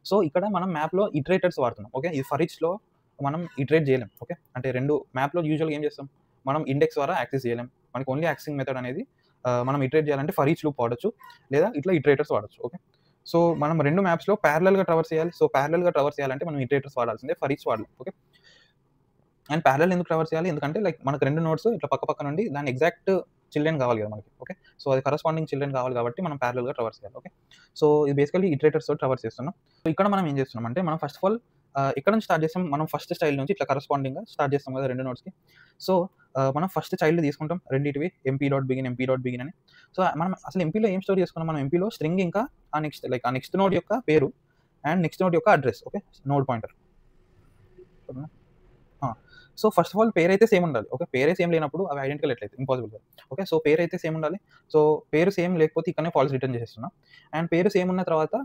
సో ఇక్కడ మనం మ్యాప్లో ఇటరేటర్స్ వాడుతున్నాం. ఓకే, ఈ ఫర్ ఈచ్లో మనం ఇటరేట్ చేయలేం. ఓకే, అంటే రెండు మ్యాప్లో యూజువల్గా ఏం చేస్తాం, మనం ఇండెక్స్ ద్వారా యాక్సెస్ చేయలేం. మనకి ఓన్లీ యాక్సెసింగ్ మెథడ్ అనేది మనం ఇటరేట్ చేయాలంటే ఫర్ ఈచ్ లూప్ వాడచ్చు, లేదా ఇట్లా ఇటరేటర్స్ వాడచ్చు. ఓకే, సో మనం రెండు మ్యాప్స్లో ప్యారలల్గా ట్రావర్స్ చేయాలి. సో ప్యారలల్గా ట్రావర్స్ చేయాలంటే మనం ఇటరేటర్స్ వాడాల్సిందే, ఫర్ ఈచ్ వాడలేం. ఓకే, అండ్ ప్యారలల్ ఎందుకు ట్రావర్స్ చేయాలి, ఎందుకంటే లైక్ మనకు రెండు నోట్స్ ఇట్లా పక్క నుండి దాని ఎగ్జాక్ట్ చిల్డ్రన్ కావాలి కదా మనకి. ఓకే, సో అది కరస్పాండింగ్ చిల్డ్రన్ కావాలి కాబట్టి మనం ప్యారలల్గా ట్రావర్స్ చేయాలి. ఓకే, సో ఇది బేసికల్లీ ఇటరేటర్స్ ట్రావర్స్ చేస్తున్నాం. సో ఇక్కడ మనం ఏం చేస్తున్నాం అంటే మనం ఫస్ట్ ఆఫ్ ఆల్ ఇక్కడ నుంచి స్టార్ట్ చేస్తాం, మనం ఫస్ట్ స్టైల్ నుంచి ఇట్లా కరస్పాండింగ్గా స్టార్ట్ చేస్తాం కదా రెండు నోట్స్కి. సో మనం ఫస్ట్ చైల్డ్ తీసుకుంటాం రెండింటివి mp.begin అని. సో మనం అసలు ఎంపీలో ఏం స్టోర్ చేసుకున్నాం, మనం ఎంపీలో స్ట్రింగ్ ఇంకా ఆ నెక్స్ట్ నోడ్ యొక్క పేరు అండ్ నెక్స్ట్ నోడ్ యొక్క address. Okay, node pointer. So first of all పేరు అయితే సేమ్ ఉండాలి. ఓకే, పేరే సేమ్ లేనప్పుడు అవి ఐడెంటికల్ ఎట్లయితే ఇంపాసిబుల్ కదా. ఓకే, సో పేరు అయితే సేమ్ ఉండాలి. సో పేరు సేమ్ లేకపోతే ఇక్కడనే ఫాల్స్ రిటర్న్ చేసేస్తున్నా. అండ్ పేరు సేమ్ ఉన్న తర్వాత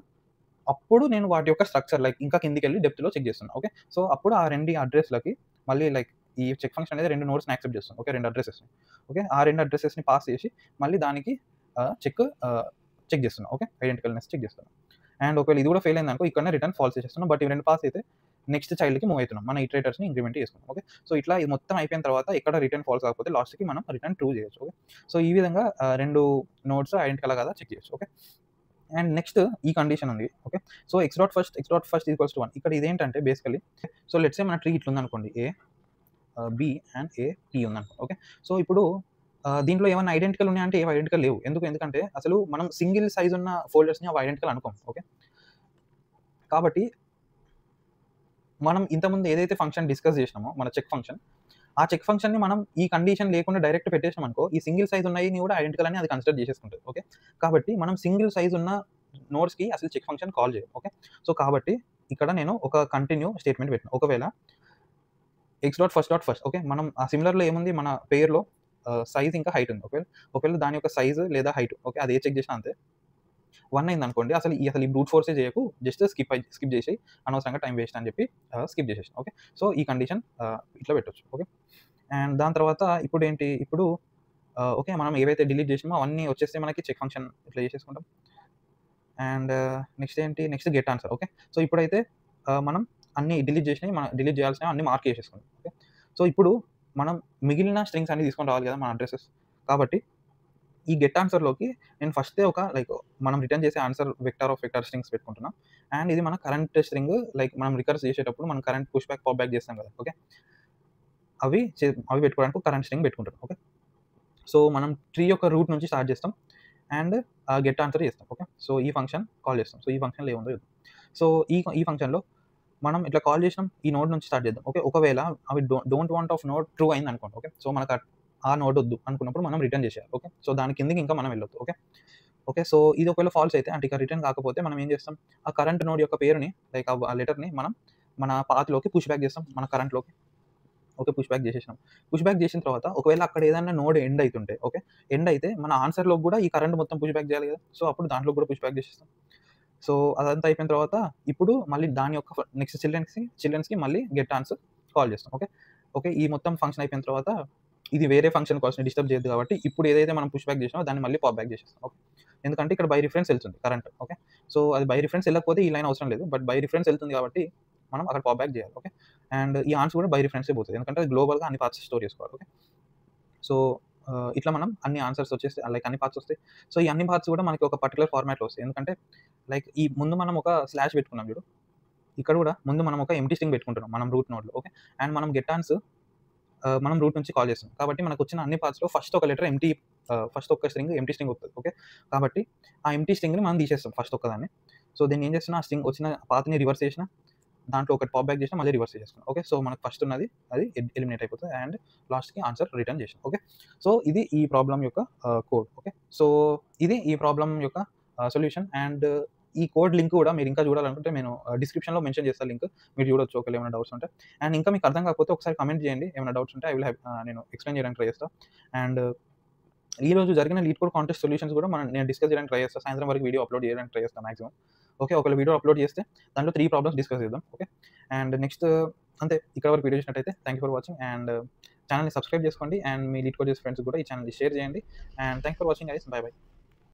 అప్పుడు నేను వాటి యొక్క స్ట్రక్చర్ లైక్ ఇంకా కిందికి వెళ్ళి డెప్త్లో చెక్ చేస్తున్నాను. ఓకే, సో అప్పుడు ఆ రెండు అడ్రస్లకి మళ్ళీ లైక్ ఈ చెక్ ఫంక్షన్ అనేది రెండు నోట్స్ని యాక్సెప్ట్ చేస్తుంది. ఓకే, రెండు అడ్రసెస్ని. ఓకే, ఆ రెండు అడ్రసెస్ని పాస్ చేసి మళ్ళీ దానికి చెక్ చెక్ చేస్తున్నాం. ఓకే, ఐడెంటికల్‌నెస్ చెక్ చేస్తున్నాం. అండ్ ఒకవేళ ఇది కూడా ఫెయిల్ అయిందనుకో ఇక్కడనే రిటర్న్ ఫాల్స్ చేసేస్తున్నాం. బట్ ఇవి 2 పాస్ అయితే నెక్స్ట్ చైల్డ్‌కి మూవ్ అవుతున్నాం. మన ఇటరేటర్స్‌ని ఇంక్రిమెంట్ చేసుకున్నాం. ఓకే, సో ఇట్లా ఇది మొత్తం అయిపోయిన తర్వాత ఎక్కడ రిటర్న్ ఫాల్స్ కాకపోతే లాస్ట్‌కి మనం రిటర్న్ ట్రూ చేయొచ్చు. ఓకే, సో ఈ విధంగా 2 నోడ్స్ ఐడెంటికల్ కాదా చెక్ చేయొచ్చు. ఓకే, అండ్ నెక్స్ట్ ఈ కండిషన్ ఉంది. Okay, so x.first equals to 1. ఇక్కడ ఇదేంటంటే బేసికల్లీ సో లెట్స్ సే మన ట్రీ ఇట్లుందనుకోండి. A, B and A, T ఉందనుకో. ఓకే, సో ఇప్పుడు దీంట్లో ఏమన్నా ఐడెంటికల్ ఉన్నాయంటే ఏవి ఐడెంటికల్ లేవు. ఎందుకంటే అసలు మనం సింగిల్ సైజ్ ఉన్న ఫోల్డర్స్‌ని అవి ఐడెంటికల్ అనుకోం. ఓకే, కాబట్టి మనం ఇంతకుముందు ఏదైతే ఫంక్షన్ డిస్కస్ చేసినామో మన చెక్ ఫంక్షన్, ఆ చెక్ ఫంక్షన్‌ని మనం ఈ కండిషన్ లేకుండా డైరెక్ట్ పెట్టేసామనుకో ఈ సింగిల్ సైజ్ ఉన్నయిని కూడా ఐడెంటికల్ అని అది కన్సిడర్ చేసేసుకుంటది. ఓకే, కాబట్టి మనం సింగిల్ సైజ్ ఉన్న నోడ్స్‌కి అసలు చెక్ ఫంక్షన్ కాల్ చేయం. ఓకే, సో కాబట్టి ఇక్కడ నేను ఒక కంటిన్యూ స్టేట్మెంట్ పెట్టిన. ఒకవేళ x.first ఓకే, మనం ఆ సిమిలర్‌లో ఏముంది మన పేరులో సైజ్ ఇంకా హైట్ ఉంది. ఒకవేళ దాని యొక్క సైజ్ లేదా హైట్ ఓకే అది ఏ చెక్ చేసినా అంతే 1 అయిందనుకోండి అసలు ఈ బ్రూట్ ఫోర్సే చేయకు, జస్ట్ స్కిప్ చేసేయి, అనవసరంగా టైం వేస్ట్ అని చెప్పి స్కిప్ చేసేసాను. ఓకే, సో ఈ కండిషన్ ఇట్లా పెట్టొచ్చు. ఓకే, అండ్ దాని తర్వాత ఇప్పుడు ఓకే మనం ఏవైతే డిలీట్ చేసినామో అవన్నీ వచ్చేస్తే మనకి చెక్ ఫంక్షన్ ఇట్లా చేసేసుకుంటాం. And next get answer. Okay, so ఇప్పుడైతే మనం అన్ని డిలీట్ చేసినవి మనం డిలీట్ చేయాల్సినవి అన్ని మార్క్ చేసేసుకున్నాం. ఓకే, సో ఇప్పుడు మనం మిగిలిన స్ట్రింగ్స్ అన్ని తీసుకొని రావాలి కదా మన అడ్రెసెస్. కాబట్టి ఈ గెట్ ఆన్సర్‌లోకి నేను ఫస్టే మనం రిటర్న్ చేసే answer vector of vector strings పెట్టుకుంటున్నాం. అండ్ ఇది మన కరెంట్ స్ట్రింగ్ మనం రికర్స్ చేసేటప్పుడు మనం current push back, pop back చేస్తాం కదా. ఓకే, అవి పెట్టుకోవడానికి కరెంట్ స్ట్రింగ్ పెట్టుకుంటున్నాం. ఓకే, సో మనం ట్రీ యొక్క రూట్ నుంచి స్టార్ట్ చేస్తాం అండ్ గెట్ ఆన్సర్ చేస్తాం. ఓకే, సో ఈ ఫంక్షన్ కాల్ చేస్తాం. సో ఈ ఫంక్షన్‌లో ఏముందో చూద్దాం. సో ఈ ఫంక్షన్‌లో మనం ఇట్లా కాల్ చేసినాం ఈ నోడ్ నుంచి స్టార్ట్ చేద్దాం. ఓకే, ఒకవేళ అవి don't want of node true అయింది అనుకోండి. ఓకే, సో మనకు ఆ నోడ్ వద్దు అనుకున్నప్పుడు మనం రిటర్న్ చేసేయాలి. ఓకే, సో దాని కిందకి ఇంకా మనం వెళ్ళొద్దు. ఓకే, సో ఇది ఒకవేళ ఫాల్స్ అయితే అంటే ఇక రిటర్న్ కాకపోతే మనం ఏం చేస్తాం, ఆ కరెంట్ నోడ్ యొక్క పేరుని ఆ లెటర్‌ని మనం మన పాత్‌లోకి పుష్ బ్యాక్ చేస్తాం మన కరెంట్‌లోకి. ఓకే, పుష్ బ్యాక్ చేసేసినాం. పుష్ బ్యాక్ చేసిన తర్వాత ఒకవేళ అక్కడ ఏదైనా నోడ్ ఎండ్ అయితుంటే ఓకే, ఎండ్ అయితే మన ఆన్సర్‌లోకి కూడా ఈ కరెంట్ మొత్తం పుష్ బ్యాక్ చేయాలి కదా. సో అప్పుడు దాంట్లో కూడా పుష్ బ్యాక్ చేసేస్తాం. సో అదంతా అయిపోయిన తర్వాత ఇప్పుడు మళ్ళీ దాని యొక్క నెక్స్ట్ చిల్డ్రన్స్‌కి మళ్ళీ గెట్ ఆన్సర్ కాల్ చేస్తాం. ఓకే, ఈ మొత్తం ఫంక్షన్ అయిపోయిన తర్వాత ఇది వేరే ఫంక్షన్ కాల్స్‌ని డిస్టర్బ్ చేయొద్దు కాబట్టి ఇప్పుడు ఏదైతే మనం పుష్ బ్యాక్ చేసినామో దాన్ని మళ్ళీ పాప్ బ్యాక్ చేసేస్తాం. ఓకే, ఎందుకంటే ఇక్కడ బై రిఫరెన్స్ వెళ్తుంది కరెంట్. ఓకే, సో అది బై రిఫరెన్స్ వెళ్ళకపోతే ఈ లైన్ అవసరం లేదు. బట్ బై రిఫరెన్స్ వెళ్తుంది కాబట్టి మనం అక్కడ పాప్ బ్యాక్ చేయాలి. ఓకే, అండ్ ఈ ఆన్సర్ కూడా బై రిఫరెన్సే పోతది. ఎందుకంటే అది గ్లోబల్‌గా అన్ని పాత్స్ స్టోర్ చేసుకోవాలి. ఓకే, సో ఇట్లా మనం అన్ని ఆన్సర్స్ వచ్చేసి అన్ని పార్ట్స్ వస్తాయి. సో ఈ అన్ని పార్ట్స్ కూడా మనకి ఒక పర్టిక్యులర్ ఫార్మాట్‌లో వస్తాయి. ఎందుకంటే ఈ ముందు మనం ఒక స్లాష్ పెట్టుకున్నాం చూడు. ఇక్కడ కూడా ముందు మనం ఒక ఎంప్టీ స్ట్రింగ్ పెట్టుకుంటున్నాం మనం రూట్ నోడ్‌లో. ఓకే, అండ్ మనం గెట్ ఆన్సర్ మనం రూట్ నుంచి కాల్ చేస్తాం. కాబట్టి మనకొచ్చిన అన్ని పార్ట్స్‌లో ఫస్ట్ ఒక లెటర్ ఫస్ట్ ఒక స్ట్రింగ్ ఎంప్టీ స్ట్రింగ్ వస్తది. ఓకే, కాబట్టి ఆ ఎంప్టీ స్ట్రింగ్‌ని మనం తీసేస్తాం ఫస్ట్ ఒక్కదాన్ని. సో దీన్ని ఏం చేస్తున్నా ఆ స్ట్రింగ్ వచ్చిన పాత్‌ని రివర్స్ చేసినా, దాంట్లో ఒకటి పాప్ బ్యాక్ చేసినా మళ్ళీ రివర్స్ చేసేసుకున్నాం. ఓకే, సో మనకు ఫస్ట్ ఉన్నది అది ఎలిమినేట్ అయిపోతది అండ్ లాస్ట్‌కి ఆన్సర్ రిటర్న్ చేసాం. ఓకే, సో ఇది ఈ ప్రాబ్లమ్ యొక్క కోడ్. ఓకే, సో ఇది ఈ ప్రాబ్లమ్ యొక్క సొల్యూషన్ అండ్ ఈ కోడ్ లింక్ కూడా మీరు ఇంకా చూడాలనుకుంటే నేను డిస్క్రిప్షన్‌లో మెన్షన్ చేస్తాను లింక్. మీరు చూడొచ్చు ఒకవేళ ఏమైనా డౌట్స్ ఉంటే. అండ్ ఇంకా మీకు అర్థం కాకపోతే ఒకసారి కామెంట్ చేయండి. ఏమైనా డౌట్స్ ఉంటే నేను ఎక్స్‌ప్లెయిన్ చేయడానికి ట్రై చేస్తా. అండ్ ఈరోజు జరిగిన లీడ్ కోడ్ కాంటెస్ట్ సొల్యూషన్స్ కూడా నేను డిస్కస్ చేయడానికి ట్రై చేస్తా. సాయంత్రం వరకు వీడియో అప్లోడ్ చేయడానికి ట్రై చేస్తా మాక్సిమం. ఓకే, ఒకవేళ వీడియో అప్లోడ్ చేస్తే దాంట్లో 3 ప్రాబ్లమ్స్ డిస్కస్ చేద్దాం. ఓకే, అండ్ నెక్స్ట్ అంతే. ఇక్కడ వరకు వీడియో చూసినట్టయితే thank you for watching and ఛానెల్‌ని సబ్స్క్రైబ్ చేసుకోండి అండ్ మీ లీడ్ కోడ్ చేసే ఫ్రెండ్స్‌కి కూడా ఈ ఛానెల్‌ని షేర్ చేయండి. And thanks for watching guys. By.